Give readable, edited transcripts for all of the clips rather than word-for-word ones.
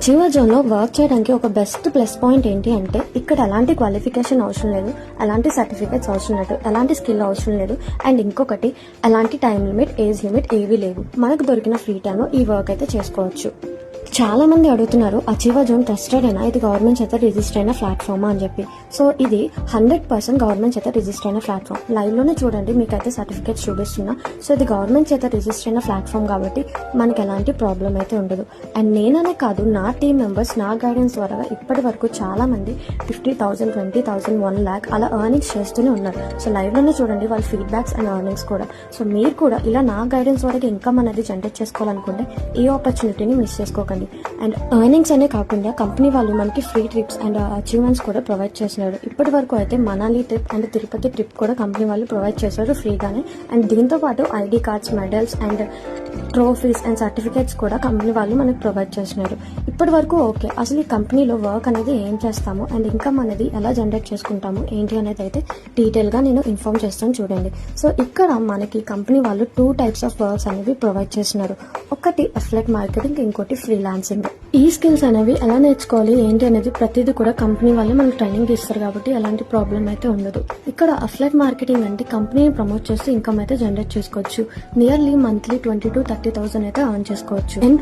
Achiever జోన్లో work చేయడానికి ఒక బెస్ట్ ప్లస్ పాయింట్ ఏంటి అంటే ఇక్కడ ఎలాంటి క్వాలిఫికేషన్ అవసరం లేదు, ఎలాంటి సర్టిఫికేట్స్ అవసరం లేదు, ఎలాంటి స్కిల్ అవసరం లేదు. అండ్ ఇంకొకటి ఎలాంటి టైం లిమిట్, ఏజ్ లిమిట్ ఏవీ లేవు. మనకు దొరికిన ఫ్రీ టైంలో ఈ వర్క్ అయితే చేసుకోవచ్చు. చాలా మంది అడుగుతున్నారు అచీవర్ జోన్ ట్రస్టెడ్ అయినా ఇది గవర్నమెంట్ చేత రిజిస్టర్ అయిన ప్లాట్ఫామ్ అని చెప్పి. సో ఇది 100% గవర్నమెంట్ చేత రిజిస్టర్ అయిన ప్లాట్ఫామ్. లైవ్లోనే చూడండి, మీకైతే సర్టిఫికేట్స్ చూపిస్తున్నా. సో ఇది గవర్నమెంట్ చేత రిజిస్టర్ అయిన ప్లాట్ఫామ్ కాబట్టి మనకి ఎలాంటి ప్రాబ్లం అయితే ఉండదు. అండ్ నేననే కాదు, నా టీమ్ మెంబర్స్ నా గైడెన్స్ ద్వారా ఇప్పటి వరకు చాలా మంది 50,000, 20,000, 1 lakh అలా ఎర్నింగ్స్ చేస్తూనే ఉన్నారు. సో లైవ్లోనే చూడండి వాళ్ళ ఫీడ్బ్యాక్స్ అండ్ ఎర్నింగ్స్ కూడా. సో మీరు కూడా ఇలా నా గైడెన్స్ వరకు ఇన్కమ్ అనేది జనరేట్ చేసుకోవాలనుకుంటే ఈ ఆపర్చునిటీని మిస్ చేసుకోకండి. అండ్ ఎర్నింగ్స్ అనే కాకుండా కంపెనీ వాళ్ళు మనకి ఫ్రీ ట్రిప్స్ అండ్ అచీవ్మెంట్స్ కూడా ప్రొవైడ్ చేస్తున్నారు. ఇప్పటి వరకు అయితే Manali trip and Tirupati trip కూడా కంపెనీ వాళ్ళు ప్రొవైడ్ చేశారు ఫ్రీగానే. అండ్ దీంతో పాటు ID cards, medals and trophies and certificates కూడా కంపెనీ వాళ్ళు మనకు ప్రొవైడ్ చేస్తున్నారు. ఇప్పటి వరకు ఓకే, అసలు ఈ కంపెనీలో వర్క్ అనేది ఏం చేస్తాము అండ్ ఇన్కమ్ అనేది ఎలా జనరేట్ చేసుకుంటాము ఏంటి అనేది అయితే డీటెయిల్గా నేను ఇన్ఫార్మ్ చేస్తాను చూడండి. సో ఇక్కడ మనకి కంపెనీ వాళ్ళు 2 types ఆఫ్ వర్క్స్ అనేవి ప్రొవైడ్ చేస్తున్నారు. ఒకటి అఫ్లెట్ మార్కెటింగ్, ఇంకోటి ఫ్రీలాన్సింగ్. ఈ స్కిల్స్ అనేవి ఎలా నేర్చుకోవాలి ఏంటి అనేది ప్రతిదీ కూడా కంపెనీ వాళ్ళు మనకు ట్రైనింగ్ ఇస్తారు కాబట్టి ఎలాంటి ప్రాబ్లం అయితే ఉండదు. ఇక్కడ అఫ్లెట్ మార్కెటింగ్ అంటే కంపెనీని ప్రమోట్ చేస్తూ ఇన్కమ్ అయితే జనరేట్ చేసుకోవచ్చు. నియర్లీ మంత్లీ 20,000 to 30,000 అయితే అర్న్ చేసుకోవచ్చు. అండ్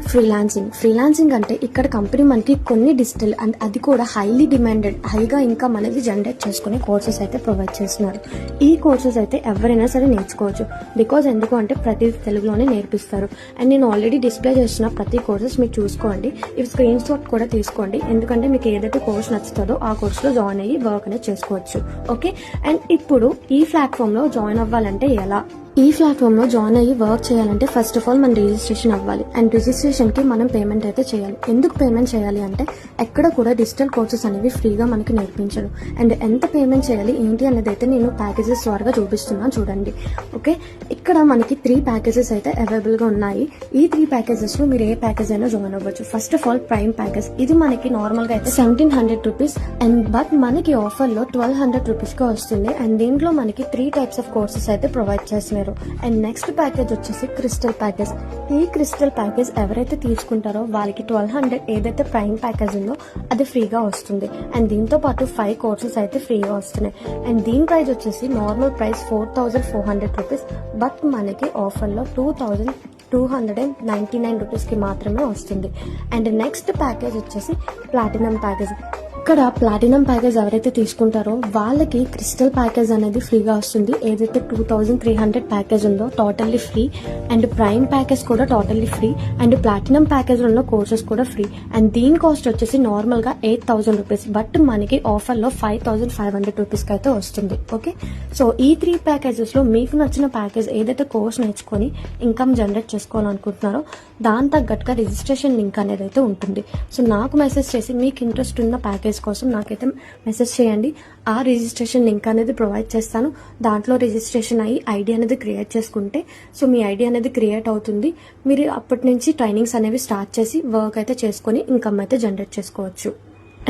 ఫ్రీలాన్సింగ్ అంటే ఇక్కడ కంపెనీ మనకి కొన్ని డిజిటల్ అండ్ అది కూడా హైలీ డిమాండెడ్, హైగా ఇన్కమ్ అనేది జనరేట్ చేసుకునే కోర్సెస్ అయితే ప్రొవైడ్ చేస్తున్నారు. ఈ కోర్సెస్ అయితే ఎవరైనా సరే నేర్చుకోవచ్చు. బికాజ్ ఎందుకు అంటే ప్రతి తెలుగులోనే నేర్పిస్తారు. అండ్ నేను ఆల్రెడీ డిస్ప్లే చేస్తున్న ప్రతి కోర్సెస్ మీరు చూసుకోండి. ఇవి స్క్రీన్ షాట్ కూడా తీసుకోండి, ఎందుకంటే మీకు ఏదైతే కోర్స్ నచ్చుతుందో ఆ కోర్సులో జాయిన్ అయ్యి వర్క్ అనేది చేసుకోవచ్చు. ఓకే, అండ్ ఇప్పుడు ఈ ప్లాట్ఫామ్లో జాయిన్ అవ్వాలంటే ఎలా? ఈ ప్లాట్ఫామ్లో జాయిన్ అయ్యి వర్క్ చేయాలంటే ఫస్ట్ ఆఫ్ ఆల్ మనం రిజిస్ట్రేషన్ అవ్వాలి. అండ్ రిజిస్ట్రేషన్కి మనం పేమెంట్ అయితే చేయాలి. ఎందుకు పేమెంట్ చేయాలి అంటే ఎక్కడ కూడా డిజిటల్ కోర్సెస్ అనేవి ఫ్రీగా మనకి నేర్పించరు. అండ్ ఎంత పేమెంట్ చేయాలి ఏంటి అనేది అయితే నేను ప్యాకేజెస్ ద్వారా చూపిస్తున్నాను చూడండి. ఓకే, ఇక్కడ మనకి 3 ప్యాకేజెస్ అయితే అవైలబుల్గా ఉన్నాయి. ఈ 3 ప్యాకేజెస్లో మీరు ఏ ప్యాకేజ్ అయినా జాయిన్ అవ్వచ్చు. First of all prime package, ఇది మనకి నార్మల్గా అయితే 1,700 రూపీస్ అండ్ బట్ మనకి ఆఫర్లో 1,200 రూపీస్కి వస్తుంది. అండ్ దీంట్లో మనకి 3 types ఆఫ్ కోర్సెస్ అయితే ప్రొవైడ్ చేస్తున్నారు. అండ్ నెక్స్ట్ ప్యాకేజ్ వచ్చేసి క్రిస్టల్ ప్యాకేజ్. ఈ క్రిస్టల్ ప్యాకేజ్ ఎవరైతే తీసుకుంటారో వాళ్ళకి 1,200 ఏదైతే ప్రైమ్ ప్యాకేజ్ ఉందో అది ఫ్రీగా వస్తుంది. అండ్ దీంతో పాటు 5 కోర్సెస్ అయితే ఫ్రీగా వస్తున్నాయి. అండ్ దీని ప్రైస్ వచ్చేసి నార్మల్ ప్రైస్ 4,400 రూపీస్, బట్ మనకి ఆఫర్లో 2,299 రూపీస్కి మాత్రమే వస్తుంది. అండ్ నెక్స్ట్ ప్యాకేజ్ వచ్చేసి ప్లాటినం ప్యాకేజ్. ఇక్కడ ప్లాటినం ప్యాకేజ్ ఎవరైతే తీసుకుంటారో వాళ్ళకి క్రిస్టల్ ప్యాకేజ్ అనేది ఫ్రీగా వస్తుంది. ఏదైతే 2,300 ప్యాకేజ్ ఉందో totally free. And prime package కూడా totally free. And platinum package ఉన్న కోర్సెస్ కూడా ఫ్రీ. అండ్ దీని కాస్ట్ వచ్చేసి నార్మల్గా 8,000 రూపీస్, బట్ మనకి ఆఫర్లో 5,500 రూపీస్కి అయితే వస్తుంది. ఓకే, సో ఈ 3 ప్యాకేజెస్లో మీకు నచ్చిన ప్యాకేజ్ ఏదైతే కోర్స్ నేర్చుకొని ఇన్కమ్ జనరేట్ చేసుకోవాలనుకుంటున్నారో దాని తగ్గట్టుగా రిజిస్ట్రేషన్ లింక్ అనేది అయితే ఉంటుంది. సో నాకు మెసేజ్ చేసి మీకు ఇంట్రెస్ట్ ఉన్న ప్యాకేజ్ కోసం నాకైతే మెసేజ్ చేయండి. ఆ రిజిస్ట్రేషన్ లింక్ అనేది ప్రొవైడ్ చేస్తాను. దాంట్లో రిజిస్ట్రేషన్ అయ్యి ఐడి అనేది క్రియేట్ చేసుకుంటే సో మీ ఐడి అనేది క్రియేట్ అవుతుంది. మీరు అప్పటి నుంచి ట్రైనింగ్స్ అనేవి స్టార్ట్ చేసి వర్క్ అయితే చేసుకొని ఇన్కమ్ అయితే జనరేట్ చేసుకోవచ్చు.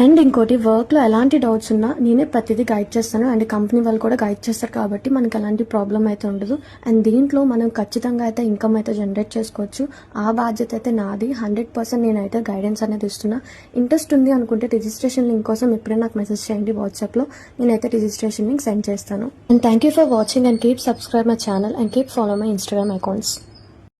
అండ్ ఇంకోటి, వర్క్లో ఎలాంటి డౌట్స్ ఉన్నా నేనే ప్రతిదీ గైడ్ చేస్తాను. అండ్ కంపెనీ వాళ్ళు కూడా గైడ్ చేస్తారు కాబట్టి మనకి ఎలాంటి ప్రాబ్లం అయితే ఉండదు. అండ్ దీంట్లో మనం ఖచ్చితంగా అయితే ఇన్కమ్ అయితే జనరేట్ చేసుకోవచ్చు. ఆ బాధ్యత అయితే నాది. 100% నేనైతే గైడెన్స్ అనేది ఇస్తున్నా. ఇంట్రెస్ట్ ఉంది అనుకుంటే రిజిస్ట్రేషన్ లింక్ కోసం ఇప్పుడే నాకు మెసేజ్ చేయండి వాట్సాప్లో. నేనైతే రిజిస్ట్రేషన్ లింక్ సెండ్ చేస్తాను. And thank you for watching and keep subscribe my channel and keep follow my Instagram accounts.